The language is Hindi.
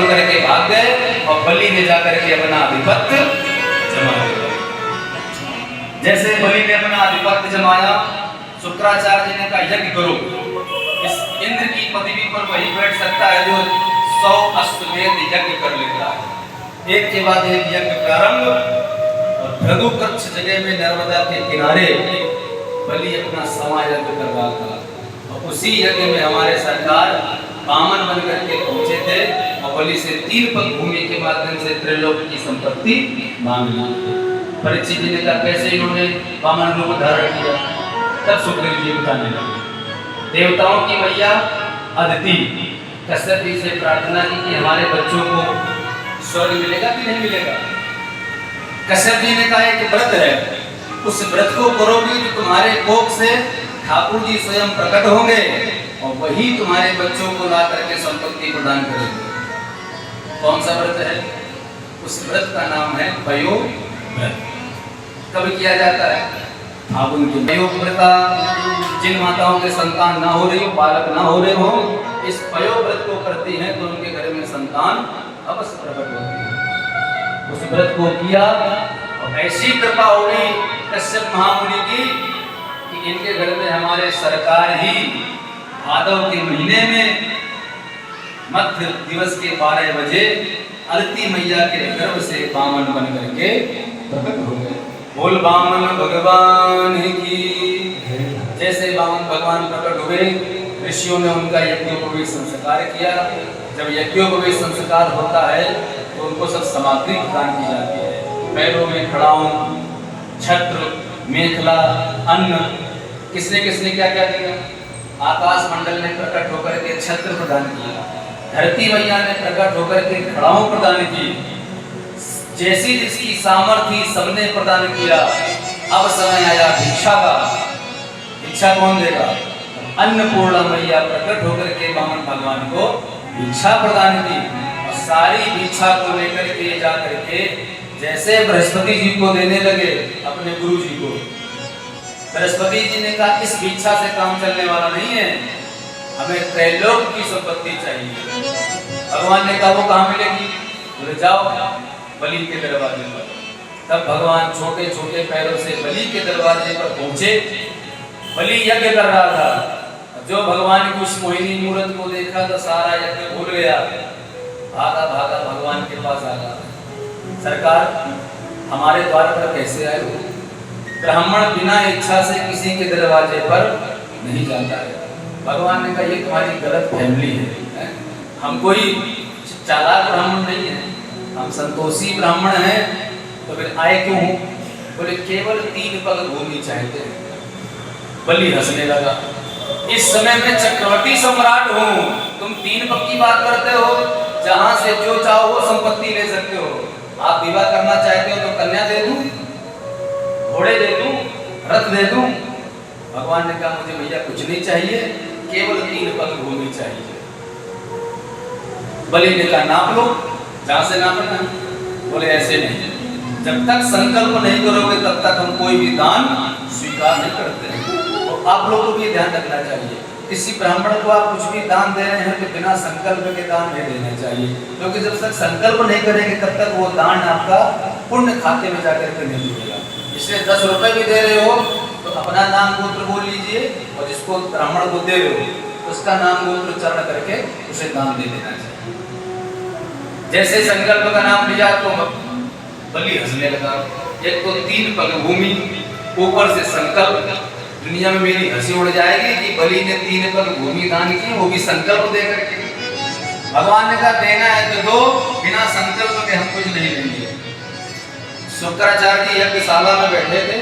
करके भाग गए और बलि ने जाकर के अपना आधिपत्य जमा लिया। जैसे बलि ने अपना आधिपत्य जमाया, शुक्राचार्य जी ने कहा यज्ञ करो, इस इंद्र की पदवी पर वही बैठ सकता है जो 100 अश्वमेध यज्ञ कर लेता है। एक के बाद एक यज्ञ प्रारंभ, और भृगु कक्ष जगह में नर्मदा के किनारे बलि अपना समायज्ञ कर रहा था। और उसी यज्ञ में हमारे सरकार वामन बन करके पहुंचे थे और बलि से 3 पग भूमि के माध्यम से त्रिलोक की संपत्ति मांग ली थी। परीक्षित जी ने कहा कैसे इन्होंने वामन रूप धारण किया? तब सुग्रीव जी बताने लगे। देवताओं की मैया अदिति कश्यप जी से प्रार्थना की कि हमारे बच्चों को स्वर्ग मिलेगा कि नहीं मिलेगा। कश्यप जी ने कहा एक व्रत है, उस व्रत को करोगे तो तुम्हारे कोख से ठाकुर जी स्वयं प्रकट होंगे और वही तुम्हारे बच्चों को ला करके संपत्ति प्रदान करेंगे। कौन सा व्रत है? उस व्रत का नाम है पयो व्रत। कब किया जाता है? फागुन के पयो व्रता। जिन माताओं के संतान ना हो रही हो, बालक ना हो रहे हो, इस पयो व्रत को करती हैं तो उनके घर में संतान अवश्य प्रकट होती है। उस व्रत को किया और ऐसी कृपा हो गई कश्यप महामुनि की कि इनके घर में हमारे सरकार ही भादव के महीने में मध्य दिवस के 12 बजे अदिति मैया के गर्भ से वामन बन करके प्रकट हो गए। बोल वामन भगवान की। जैसे वामन भगवान प्रकट हुए, ऋषियों ने उनका यज्ञोपवीत संस्कार किया। जब यज्ञोपवीत संस्कार होता है तो उनको सब सामग्री प्रदान की जाती है। पैरों में खड़ाऊं, छत्र, मेखला, अन्न। किसने किसने क्या क्या दिया? आकाश मंडल ने प्रकट होकर के छत्र प्रदान किया, धरती मैया ने प्रकट होकर के खड़ाऊं प्रदान की। जैसी जिसकी सामर्थ्य सबने प्रदान किया। अब समय आया भिक्षा का। भिक्षा कौन देगा? अन्नपूर्णा मैया प्रकट होकर के वामन भगवान को भिक्षा प्रदान की और सारी भिक्षा को लेकर के जा करके जैसे बृहस्पति जी को देने लगे अपने गुरु जी को। बृहस्पति जी ने कहा इस भिक्षा से काम चलने वाला नहीं है, हमें त्रैलोक की संपत्ति चाहिए। भगवान ने कहा वो कहाँ मिलेगी? बोले जाओ बलि के दरवाजे पर। तब भगवान छोटे छोटे पैरों से बलि के दरवाजे पर पहुंचे। बलि यज्ञ कर रहा था। जो भगवान की उस मोहिनी मूर्त को देखा तो सारा यज्ञ भूल गया, भागा भागा भगवान के पास आ गया। सरकार हमारे द्वार पर कैसे आए हो? ब्राह्मण बिना इच्छा से किसी के दरवाजे पर नहीं जाता है। भगवान ने कहा ये तुम्हारी गलत फैमिली है। हम कोई चालाक ब्राह्मण नहीं है, हम संतोषी ब्राह्मण हैं। तो फिर आए क्यों हो? बोले केवल 3 पग भूमि चाहते हैं। बलि हंसने लगा। इस समय मैं चक्रवर्ती सम्राट हूँ, तुम 3 पग की बात करते हो? जहां से जो चाहो वो संपत्ति ले सकते हो। आप विवाह करना चाहते हो तो कन्या दे दूं, घोड़े दे दूं, रथ दे दूं। भगवान ने कहा मुझे भैया कुछ नहीं चाहिए, केवल 3 पग भूमि चाहिए। बलि ने कहा नाप लो, जहां से नापना। बोले ऐसे नहीं, जब तक संकल्प नहीं करोगे तब तक हम कोई भी दान स्वीकार नहीं करते हैं। तो आप लोगों को भी ध्यान रखना चाहिए, किसी ब्राह्मण को आप कुछ भी दान दे रहे हैं तो बिना संकल्प के दान नहीं देना चाहिए, क्योंकि जब तक संकल्प नहीं करेंगे तब तक वो दान आपका पुण्य खाते में जाकर के नहीं मिलेगा। इसलिए 10 रुपए भी दे रहे हो तो अपना नाम गोत्र बोल लीजिए, और जिसको ब्राह्मण को दे रहे हो उसका नाम गोत्र उच्चारण करके उसे दान दे देना चाहिए। जैसे संकल्प का नाम लिया तो बलि हंसने लगा। एक तो 3 पग भूमि, ऊपर से संकल्प। दुनिया में मेरी हंसी उड़ जाएगी कि बलि ने 3 पग भूमि दान की, वो भी संकल्प दे करके। भगवान ने कहा देना है तो दो, बिना संकल्प के हम कुछ नहीं लेंगे। शुक्राचार्य जी यज्ञशाला में बैठे थे।